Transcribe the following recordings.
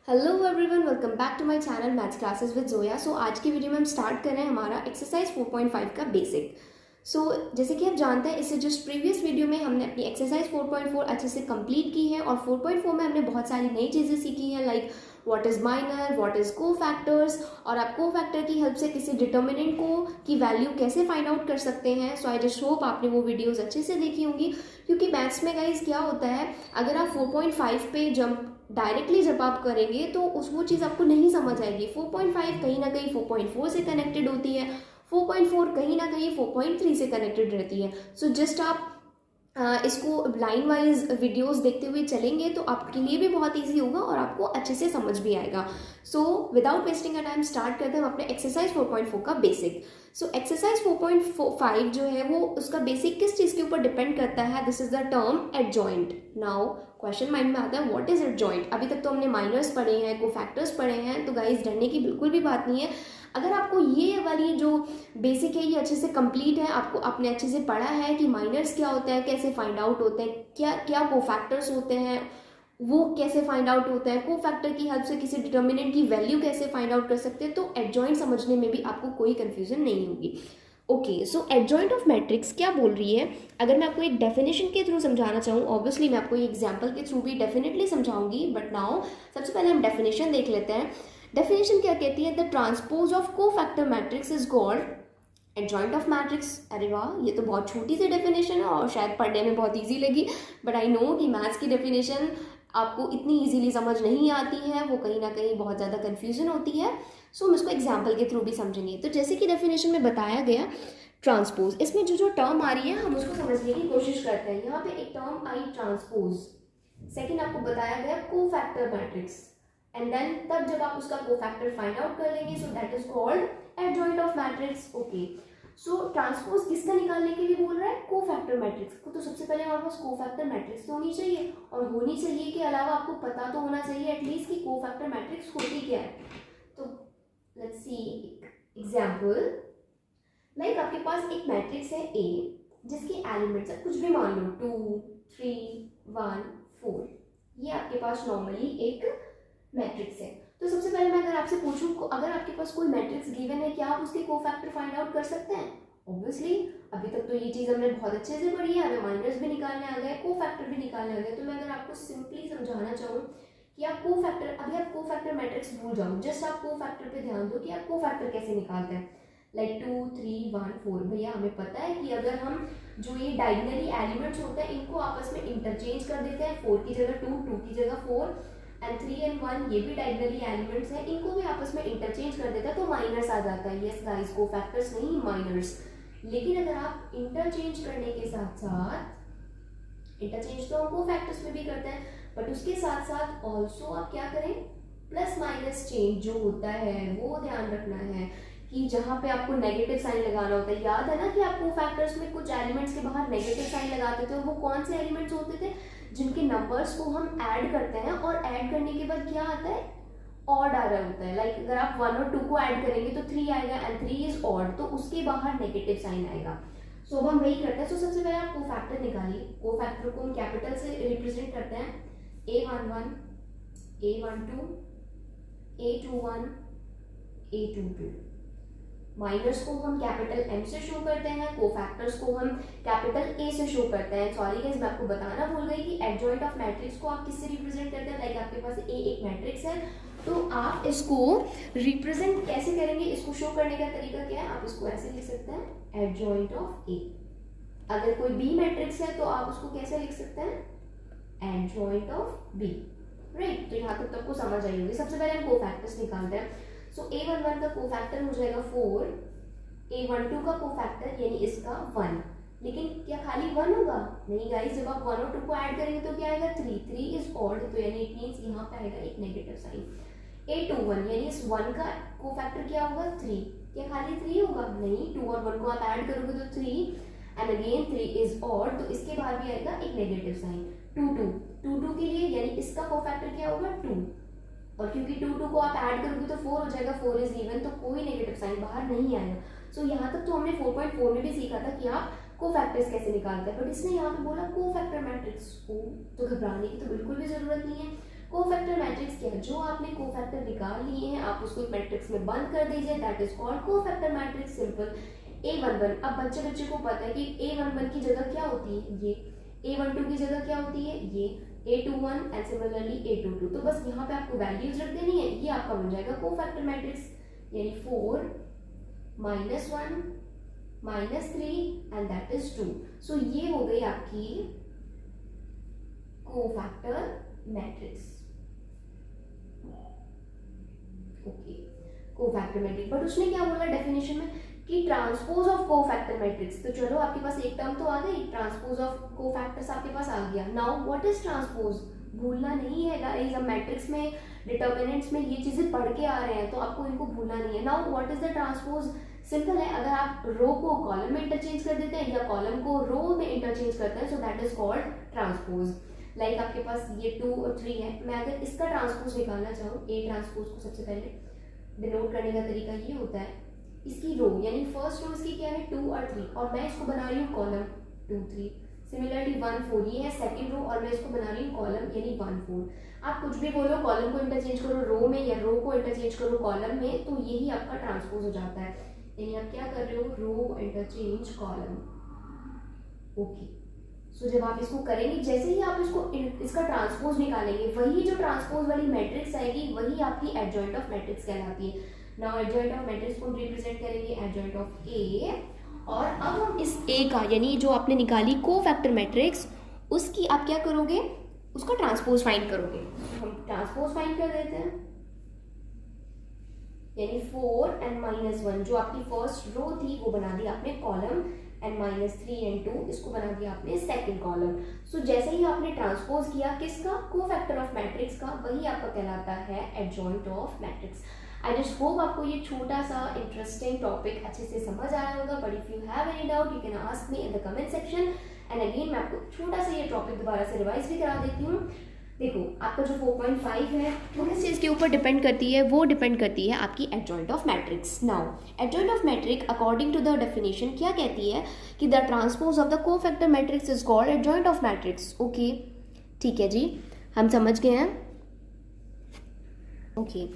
Hello everyone, welcome back to my channel maths classes with Zoya. So आज की video में हम स्टार्ट कर रहे हैं हमारा एक्सरसाइज 4.5 का बेसिक। जैसे कि आप जानते हैं, इससे जस्ट प्रीवियस वीडियो में हमने अपनी एक्सरसाइज 4.4 अच्छे से कंप्लीट की है और 4.4 में हमने बहुत सारी नई चीज़ें सीखी हैं, like what is minor, what is को फैक्टर्स, और आप को फैक्टर की हेल्प से किसी डिटर्मिनेंट को की वैल्यू कैसे फाइंड आउट कर सकते हैं। सो आई जस्ट होप आपने वो वीडियोज़ अच्छे से देखी होंगी, क्योंकि मैथ्स में गाइज क्या होता है, अगर आप 4.5 पे जंप डायरेक्टली जब आप करेंगे तो वो चीज़ आपको नहीं समझ आएगी। 4.5 कहीं ना कहीं 4.4 से कनेक्टेड होती है, 4.4 कहीं ना कहीं 4.3 से कनेक्टेड रहती है। सो जस्ट आप इसको लाइन वाइज वीडियोस देखते हुए चलेंगे तो आपके लिए भी बहुत इजी होगा और आपको अच्छे से समझ भी आएगा। So without wasting a time start करते हैं हम अपने एक्सरसाइज 4.4 का बेसिक। सो एक्सरसाइज 4.5 जो है वो उसका बेसिक किस चीज़ के ऊपर डिपेंड करता है? This is the term adjoint. Now question mind में आता है, व्हाट इज एडजॉइंट। अभी तक तो हमने माइनर्स पढ़े हैं, कोफैक्टर्स पढ़े हैं, तो गाइस डरने की बिल्कुल भी बात नहीं है। अगर आपको ये वाली जो बेसिक है ये अच्छे से कंप्लीट है, आपको आपने अच्छे से पढ़ा है कि माइनर्स क्या होता है, कैसे फाइंड आउट होते हैं, क्या क्या कोफैक्टर्स होते हैं, वो कैसे फाइंड आउट होता है, कोफैक्टर की हेल्प से किसी डिटर्मिनेंट की वैल्यू कैसे फाइंड आउट कर सकते हैं, तो एडजॉइंट समझने में भी आपको कोई कंफ्यूजन नहीं होगी। Okay, so adjoint of matrix क्या बोल रही है? अगर मैं आपको एक डेफिनेशन के थ्रू समझाना चाहूँ, ऑब्वियसली मैं आपको एग्जाम्पल के थ्रू भी डेफिनेटली समझाऊंगी, बट नाउ सबसे पहले हम डेफिनेशन देख लेते हैं। डेफिनेशन क्या कहती है? The transpose of cofactor matrix is called adjoint of matrix. अरे वाह, ये तो बहुत छोटी सी डेफिनेशन है और शायद पढ़ने में बहुत इजी लगी, बट आई नो कि मैथ्स की डेफिनेशन आपको इतनी इजीली समझ नहीं आती है, वो कहीं ना कहीं बहुत ज़्यादा कन्फ्यूजन होती है। सो हम इसको एग्जाम्पल के थ्रू भी समझेंगे। तो जैसे कि डेफिनेशन में बताया गया ट्रांसपोज, इसमें जो जो टर्म आ रही है हम उसको समझने की कोशिश करते हैं। यहाँ पे एक टर्म आई ट्रांसपोज, सेकेंड आपको बताया गया कोफैक्टर मैट्रिक्स, एंड देन तब जब आप उसका कोफैक्टर फाइंड आउट कर लेंगे, so that is called adjoint of matrix. Okay, so transpose किसका निकालने के लिए बोल रहा है? कोफैक्टर मैट्रिक्स को। तो सबसे पहले हमारे पास कोफैक्टर मैट्रिक्स तो होनी चाहिए, और होनी चाहिए के अलावा आपको पता तो होना चाहिए एटलीस्ट कि कोफैक्टर मैट्रिक्स होती क्या है। तो लेट्स सी एग्जांपल, लाइक आपके पास एक मैट्रिक्स है ए, जिसके एलिमेंट्स है कुछ भी मान लो 2, 3, 1, 4। ये आपके पास नॉर्मली एक मैट्रिक्स है। तो सबसे पहले मैं अगर आपसे पूछूं, अगर आपके पास कोई मैट्रिक्स गिवन है, क्या आप उसके कोफैक्टर फाइंड आउट कर सकते हैं? ऑब्वियसली, अभी तक तो ये चीज़ हमने बहुत अच्छे से पढ़ी है, हमें माइनर्स भी निकालने आ गए, कोफैक्टर भी निकालने आ गए। तो मैं अगर आपको सिंपली समझाना चाहूँ कि आप कोफैक्टर, अभी आप कोफैक्टर मैट्रिक्स भूल जाओ, जस्ट आप कोफैक्टर पे ध्यान दो कि आप कोफैक्टर कैसे निकालते हैं। लाइक 2, 3, 1, 4, भैया हमें पता है कि अगर हम जो ये डायगनली एलिमेंट्स होते हैं इनको आपस में इंटरचेंज कर देते हैं, 4 की जगह 2, 2 की जगह 4, एंड 3 एंड 1 ये भी डायगनली एलिमेंट्स हैं, इनको भी आपस में इंटरचेंज कर देता है तो माइनस आ जाता है। यस गाइस, कोफैक्टर्स नहीं, माइनर्स। लेकिन अगर आप इंटरचेंज करने के साथ साथ, इंटरचेंज तो हम कोफैक्टर्स में भी करते हैं, बट उसके साथ साथ ऑल्सो आप क्या करें, प्लस माइनस चेंज जो होता है वो ध्यान रखना है कि जहाँ पे आपको नेगेटिव साइन लगाना होता है। याद है ना कि आप कोफैक्टर्स में कुछ एलिमेंट्स के बाहर नेगेटिव साइन लगाते थे, और वो कौन से एलिमेंट्स होते थे? जिनके नंबर्स को हम ऐड करते हैं और ऐड करने के बाद क्या आता है? ऑड आ रहा होता है। लाइक अगर आप 1 और 2 को ऐड करेंगे तो 3 आएगा, एंड 3 इज ऑड, तो उसके बाहर नेगेटिव साइन आएगा। सो हम वही करते हैं। सो सबसे पहले आप कोफैक्टर निकालिए। कोफैक्टर को हम कैपिटल से रिप्रेजेंट करते हैं, A11, A12, A21, A22। Miners को हम कैपिटल M से शो करते हैं, कोफैक्टर्स को हम कैपिटल A से शो करते हैं। सॉरी गाइस, मैं आपको बताना भूल गई कि एडजॉइंट ऑफ मैट्रिक्स को आप किससे रिप्रेजेंट करते हैं। लाइक आपके पास A एक मैट्रिक्स है, तो आप इसको रिप्रेजेंट कैसे करेंगे? इसको शो करने का तरीका क्या है? आप इसको ऐसे लिख सकते हैं, एडजॉइंट ऑफ A। अगर कोई B मैट्रिक्स है तो आप उसको कैसे लिख सकते हैं? Adjoint of B। राइट, तो यहाँ तक तो आपको समझ आई होगी। सबसे पहले हम कोफैक्टर्स निकालते हैं। सो A11 का कोफैक्टर हो जाएगा 4, A12 का कोफैक्टर यानी इसका 1। लेकिन क्या खाली 1 होगा? नहीं गाइस, जब आप 1 और 2 को ऐड करेंगे तो क्या आएगा? 3, 3 इज ऑड, तो यानी इट मींस यहाँ पे आएगा एक नेगेटिव साइन। A21 यानी इस 1 का कोफैक्टर क्या होगा? 3। क्या खाली 3 होगा? नहीं, 2 और 1 को आप ऐड करोगे तो 3, एंड अगेन 3 इज ऑड, तो इसके बाद भी आएगा एक नेगेटिव साइन। 2, 2, 2, 2 के लिए यानी इसका कोफैक्टर क्या होगा? 2, और क्योंकि 2, 2 को आप ऐड करोगे तो 4 हो जाएगा, 4 इज इवन, तो कोई नेगेटिव साइन बाहर नहीं आएगा। सो यहाँ तक तो हमने 4.4 में भी सीखा था कि आप कोफैक्टर्स कैसे निकालते हैं, बट इसने यहाँ पे बोला कोफैक्टर मैट्रिक्स को, तो घबराने की तो बिल्कुल भी जरूरत नहीं है। कोफैक्टर मैट्रिक्स क्या है, जो आपने कोफैक्टर निकाल लिए हैं आप उसको एक मैट्रिक्स में बंद कर दीजिए, that is called cofactor matrix, simple. A11, अब बच्चे को पता है कि A11 की जगह क्या होती है, ये A12 की जगह क्या होती है, ये A21 एंड सिमिलरली A22। तो बस यहाँ पे आपको वैल्यूज रख देनी है, ये आपका बन जाएगा कोफैक्टर मैट्रिक्स, यानी 4 -1 -3 एंड दैट इज 2। सो ये हो गई आपकी cofactor matrix. Okay, cofactor matrix, but उसने क्या बोला डेफिनेशन में कि ट्रांसपोज ऑफ कोफैक्टर मैट्रिक्स। तो चलो आपके पास एक टर्म तो आ गई, ट्रांसपोज ऑफ कोफैक्टर्स आपके पास आ गया। नाउ व्हाट इज ट्रांसपोज, भूलना नहीं है गाइस, अब मैट्रिक्स में डिटर्मिनेंट्स में ये चीजें पढ़ के आ रहे हैं तो आपको इनको भूलना नहीं है। Now what is the transpose, simple है, अगर आप रो को कॉलम में इंटरचेंज कर देते हैं या कॉलम को रो में इंटरचेंज करते हैं, so that is called transpose. Like आपके पास ये 2 और 3 है, मैं अगर इसका ट्रांसपोज निकालना चाहूँ, ए ट्रांसपोज को सबसे पहले डिनोट करने का तरीका ये होता है, इसकी रो यानी फर्स्ट रो इसकी क्या है 2 और 3, और मैं इसको बना रही हूँ कॉलम 2 3, सिमिलरली 1 4, ये है सेकंड रो और मैं इसको बना रही हूँ कॉलम यानी 1 4। आप कुछ भी बोलो, कॉलम को इंटरचेंज करो रो में या रो को इंटरचेंज करो कॉलम में, तो यही आपका ट्रांसपोज हो जाता है। यानी आप क्या कर रहे हो, रो इंटरचेंज कॉलम। ओके, सो जब आप इसको करेंगे, जैसे ही आप इसका ट्रांसपोज निकालेंगे, वही जो ट्रांसपोज वाली मैट्रिक्स आएगी वही आपकी एडजॉइंट ऑफ मैट्रिक्स कहलाती है। नाउ एडजॉइंट ऑफ मैट्रिक्स को हम रिप्रेजेंट करेंगे एडजॉइंट ऑफ ए, और अब हम इस ए का यानी जो आपने निकाली कोफैक्टर मैट्रिक्स, उसकी आप क्या करोगे, उसका ट्रांसपोज फाइंड करोगे। हम ट्रांसपोज फाइंड कर देते हैं, यानी 4 एंड -1 जो आपकी फर्स्ट रो थी वो बना दी आपने कॉलम, एंड -3 एंड 2 इसको बना दिया आपने सेकंड कॉलम। सो जैसे ही आपने ट्रांसपोज किया किसका, कोफैक्टर ऑफ मैट्रिक्स का, वही आपका कहलाता है adjoint of matrix. I just hope आपको ये छोटा सा इंटरेस्टिंग टॉपिक अच्छे से समझ आया होगा, but if you have any doubt you can ask me in the comment section. And again मैं आपको छोटा सा ये टॉपिक दोबारा से रिवाइज भी करा देती हूँ। देखो आपका जो 4.5 है वो किस चीज़ के ऊपर डिपेंड करती है, वो डिपेंड करती है आपकी adjoint of matrix. Now adjoint of matric according to the definition क्या कहती है कि the transpose of the cofactor matrix is called adjoint of matrix. Okay, ठीक है जी, हम समझ गए हैं। ओके,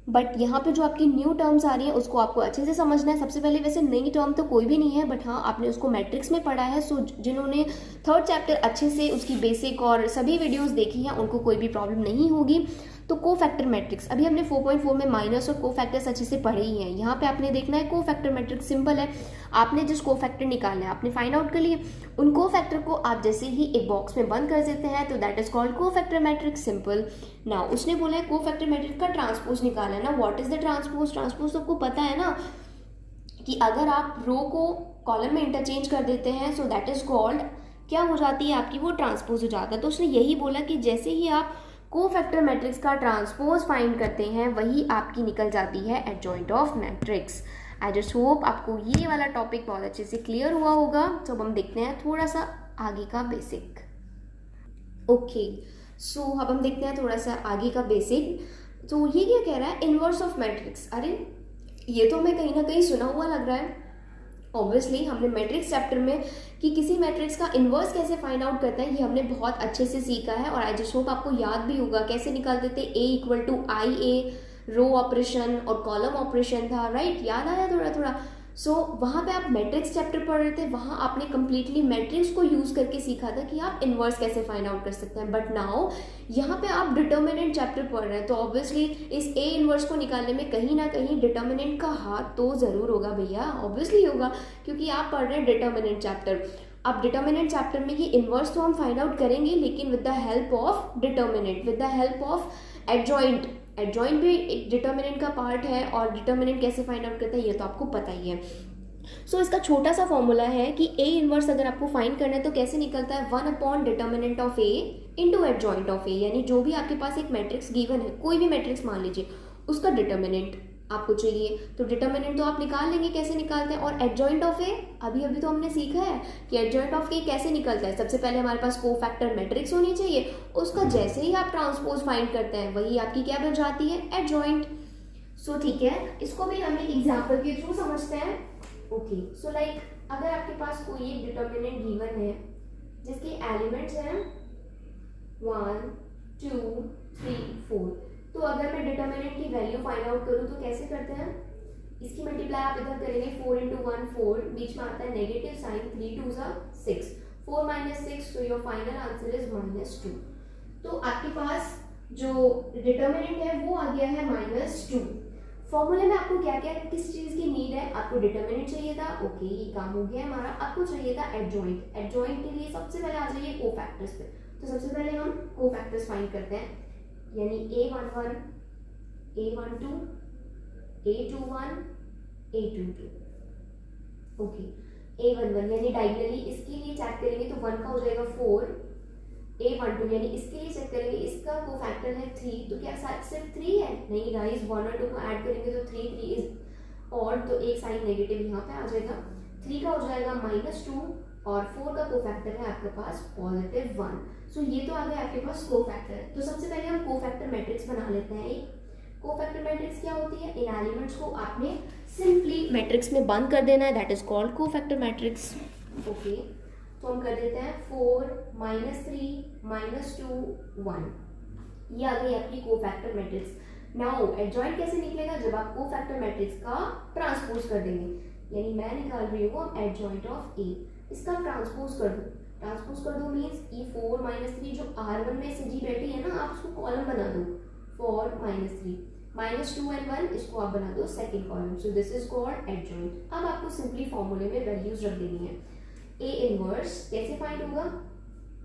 बट यहाँ पे जो आपकी न्यू टर्म्स आ रही है उसको आपको अच्छे से समझना है। सबसे पहले वैसे नई टर्म तो कोई भी नहीं है, बट हाँ आपने उसको मैट्रिक्स में पढ़ा है, सो जिन्होंने 3rd चैप्टर अच्छे से उसकी बेसिक और सभी वीडियोस देखी हैं उनको कोई भी प्रॉब्लम नहीं होगी। तो कोफैक्टर मैट्रिक्स अभी हमने 4.4 में माइनस और कोफैक्टर्स अच्छे से पढ़े ही हैं। यहाँ पे आपने देखना है कोफैक्टर मैट्रिक्स सिंपल है, आपने जिस कोफैक्टर निकालना है आपने फाइंड आउट कर लिए, उन कोफैक्टर को आप जैसे ही एक बॉक्स में बंद कर देते हैं तो that is called cofactor matrix, simple. Now उसने बोला है कोफैक्टर मैट्रिक्स का ट्रांसपोज निकालना है ना, what is the transpose, transpose तो आपको पता है ना कि अगर आप रो को कॉलम में इंटरचेंज कर देते हैं सो दैट इज कॉल्ड क्या हो जाती है आपकी, वो ट्रांसपोज हो जाता है। तो उसने यही बोला कि जैसे ही आप कोफैक्टर मैट्रिक्स का ट्रांसपोज फाइंड करते हैं वही आपकी निकल जाती है adjoint of matrix. I just hope आपको ये वाला टॉपिक बहुत अच्छे से क्लियर हुआ होगा। तो अब हम देखते हैं थोड़ा सा आगे का बेसिक। ओके, सो अब हम देखते हैं थोड़ा सा आगे का बेसिक। तो ये क्या कह रहा है, इनवर्स ऑफ मैट्रिक्स। अरे ये तो हमें कहीं ना कहीं सुना हुआ लग रहा है। ऑब्वियसली हमने मैट्रिक्स चैप्टर में कि किसी मैट्रिक्स का इन्वर्स कैसे फाइंड आउट करता है ये हमने बहुत अच्छे से सीखा है, और आई जस्ट होप आपको याद भी होगा कैसे निकालते थे, A = IA, रो ऑपरेशन और कॉलम ऑपरेशन था, राइट, याद आया थोड़ा थोड़ा। सो वहाँ पे आप मैट्रिक्स चैप्टर पढ़ रहे थे, वहाँ आपने कंप्लीटली मैट्रिक्स को यूज़ करके सीखा था कि आप इन्वर्स कैसे फाइंड आउट कर सकते हैं। बट नाउ यहाँ पे आप डिटर्मिनेंट चैप्टर पढ़ रहे हैं, तो ऑब्वियसली इस A इन्वर्स को निकालने में कहीं ना कहीं डिटर्मिनेंट का हाथ तो ज़रूर होगा भैया, ऑब्वियसली होगा, क्योंकि आप पढ़ रहे हैं डिटर्मिनेंट चैप्टर। अब डिटर्मिनेंट चैप्टर में ये इन्वर्स तो हम फाइंड आउट करेंगे, लेकिन with the help of determinant, with the help of adjoint. Adjoint भी एक डिटर्मिनेंट का पार्ट है, और डिटर्मिनेंट कैसे फाइंड आउट करता है ये तो आपको पता ही है। सो इसका छोटा सा फॉर्मूला है कि A इनवर्स अगर आपको फाइंड करना है तो कैसे निकलता है, one by determinant of A into adjoint of A, यानी जो भी आपके पास एक मैट्रिक्स गिवन है, कोई भी मैट्रिक्स मान लीजिए, उसका डिटर्मिनेंट आपको चाहिए, तो डिटर्मिनेंट तो आप निकाल लेंगे, कैसे निकालते हैं। और एडजॉइंट ऑफ A अभी तो हमने सीखा है कि एडजॉइंट ऑफ A कैसे निकलता है। सबसे पहले हमारे पास कोफैक्टर मैट्रिक्स होनी चाहिए, उसका जैसे ही आप ट्रांसपोज फाइंड करते हैं वही आपकी क्या बन जाती है, एडजॉइंट। सो ठीक है, इसको भी हम एक एग्जाम्पल के थ्रू समझते हैं। ओके, सो लाइक अगर आपके पास कोई एक डिटर्मिनेंट गिवन है जिसके एलिमेंट्स हैं 1 2 3 4। तो अगर मैं डिटर्मिनेंट की वैल्यू फाइंड आउट करूँ तो कैसे करते हैं, इसकी मल्टीप्लाई आप इधर करेंगे 4 इंटू 1 4, बीच में आता है नेगेटिव साइन, 3 2 6, 4 माइनस 6, तो योर फाइनल आंसर इज -2। तो आपके पास जो डिटर्मिनेंट है वो आ गया है -2। फॉर्मूले में आपको क्या क्या किस चीज की नीड है, आपको डिटर्मिनेंट चाहिए था, ओके ये काम हो गया हमारा। आपको चाहिए था एडजॉइंट, एडजॉइंट के लिए सबसे पहले आ जाइए कोफैक्टर्स पे। तो सबसे पहले हम कोफैक्टर्स फाइंड करते हैं, यानी a11 a12 a21 a22। Okay a11 यानी डायगोनली इसके लिए चेक करेंगे तो 1 का हो जाएगा 4, a12 यानी इसके लिए चेक करेंगे, इसका कोफैक्टर है 3, तो क्या सिर्फ 3 है, नहीं गाइस 1 और 2 को ऐड करेंगे तो 3 इज ऑड, तो एक साइन नेगेटिव यहाँ पे आ जाएगा। 3 का हो जाएगा -2 और 4 का कोफैक्टर है आपके पास +1। सो ये तो आ गया आपके पास कोफैक्टर। तो सबसे पहले हम कोफैक्टर मैट्रिक्स बना लेते हैं। एक कोफैक्टर मैट्रिक्स क्या होती है, इन एलिमेंट्स को आपने सिंपली मैट्रिक्स में बंद कर देना है, that is called cofactor matrix. Okay तो हम कर देते हैं 4 -3 -2 1, ये आ गई आपकी कोफैक्टर मैट्रिक्स। नाउ एडजॉइंट कैसे निकलेगा, जब आप कोफैक्टर मैट्रिक्स का ट्रांसपोज कर देंगे, यानी मैं निकाल रही हूँ एडजॉइंट ऑफ ए, इसका ट्रांसपोज कर दो। ट्रांसपोज कर दो मीन्स ई 4 -3 जो R1 में से जी बैठी है ना, आप उसको कॉलम बना दो 4 -3 -2 and 1, इसको आप बना दो second column. So this is called adjoint. अब आपको सिंपली फॉर्मूले में वैल्यूज रख देनी है। ए इनवर्स कैसे फाइंड होगा,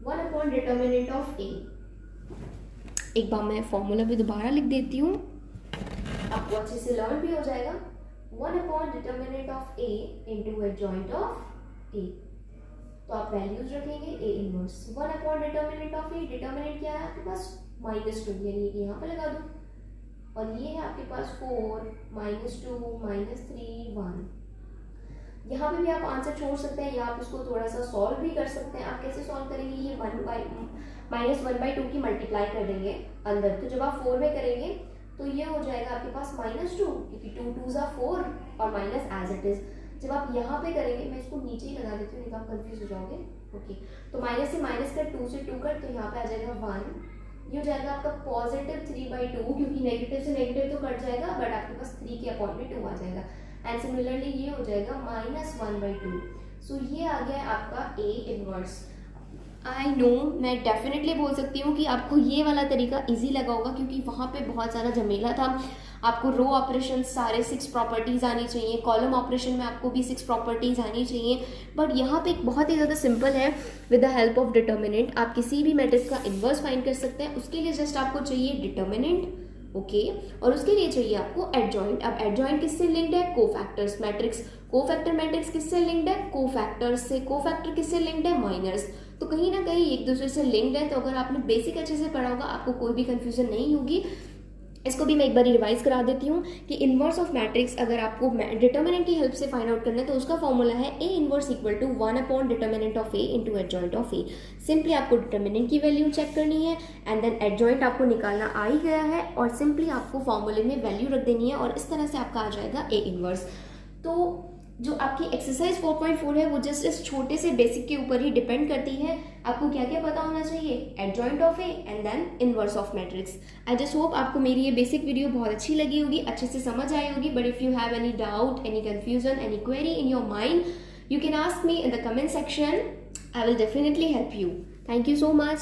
1 अपॉन डिटर्मिनेंट ऑफ ए। एक बार मैं फॉर्मूला भी दोबारा लिख देती हूँ, आपको अच्छे से लर्न भी हो जाएगा। 1 upon determinant of A into adjoint of A. तो आप वैल्यूज रखेंगे A inverse 1 upon determinant of A. Determinant क्या है आपके पास -2, यानी यहाँ पे लगा दो, और ये है आपके पास 4 -2 -3 1। यहाँ पे भी आप आंसर छोड़ सकते हैं या आप इसको थोड़ा सा सॉल्व भी कर सकते हैं। आप कैसे सॉल्व करेंगे, ये -1/2 की मल्टीप्लाई कर देंगे अंदर, तो जब आप 4 में करेंगे तो ये हो जाएगा आपके पास -2, क्योंकि 2 2 4 और माइनस एज इट इज। जब आप यहाँ पे करेंगे, मैं इसको नीचे ही लगा देती हूँ, नहीं तो आप कंफ्यूज हो जाओगे। ओके तो माइनस से माइनस कर, 2 से 2 कर, तो यहाँ पे आ जाएगा 1, ये हो जाएगा आपका +3/2, क्योंकि नेगेटिव से नेगेटिव तो कट जाएगा, बट आपके पास 3 के अपॉन में 2 आ जाएगा। एंड सिमिलरली ये हो जाएगा -1/2। सो ये आ गया आपका ए इनवर्स। आई नो मैं डेफिनेटली बोल सकती हूँ कि आपको ये वाला तरीका इजी लगा होगा, क्योंकि वहाँ पे बहुत सारा झमेला था। आपको रो ऑपरेशन सारे 6 प्रॉपर्टीज़ आनी चाहिए, कॉलम ऑपरेशन में आपको भी 6 प्रॉपर्टीज़ आनी चाहिए, बट यहाँ पे एक बहुत ही ज़्यादा सिंपल है। With the help of determinant आप किसी भी मैट्रिक्स का इन्वर्स फाइंड कर सकते हैं। उसके लिए जस्ट आपको चाहिए डिटर्मिनेंट, ओके और उसके लिए चाहिए आपको एडजॉइंट। अब एडजॉइंट किससे लिंक्ड है, कोफैक्टर्स मैट्रिक्स। कोफैक्टर मैट्रिक्स किससे लिंक्ड है, कोफैक्टर्स से। कोफैक्टर किससे लिंक्ड है, माइनर्स। तो कहीं ना कहीं एक दूसरे से लिंक्ड है। तो अगर आपने बेसिक अच्छे से पढ़ा होगा, आपको कोई भी कंफ्यूजन नहीं होगी। इसको भी मैं एक बार रिवाइज करा देती हूँ कि इनवर्स ऑफ मैट्रिक्स अगर आपको डिटर्मिनेंट की हेल्प से फाइंड आउट करना है तो उसका फॉर्मूला है A inverse equal to 1 upon determinant of A into adjoint of A. Simply आपको डिटर्मिनेंट की वैल्यू चेक करनी है एंड देन एडजॉइंट आपको निकालना आ ही गया है, और सिंपली आपको फॉर्मूले में वैल्यू रख देनी है, और इस तरह से आपका आ जाएगा ए इनवर्स। तो जो आपकी एक्सरसाइज 4.4 है वो जस्ट इस छोटे से बेसिक के ऊपर ही डिपेंड करती है। आपको क्या क्या पता होना चाहिए, adjoint of A and then inverse of matrix. I just hope आपको मेरी ये बेसिक वीडियो बहुत अच्छी लगी होगी, अच्छे से समझ आई होगी। But if you have any doubt, any confusion, any query in your mind, you can ask me in the comment section. I will definitely help you. Thank you so much.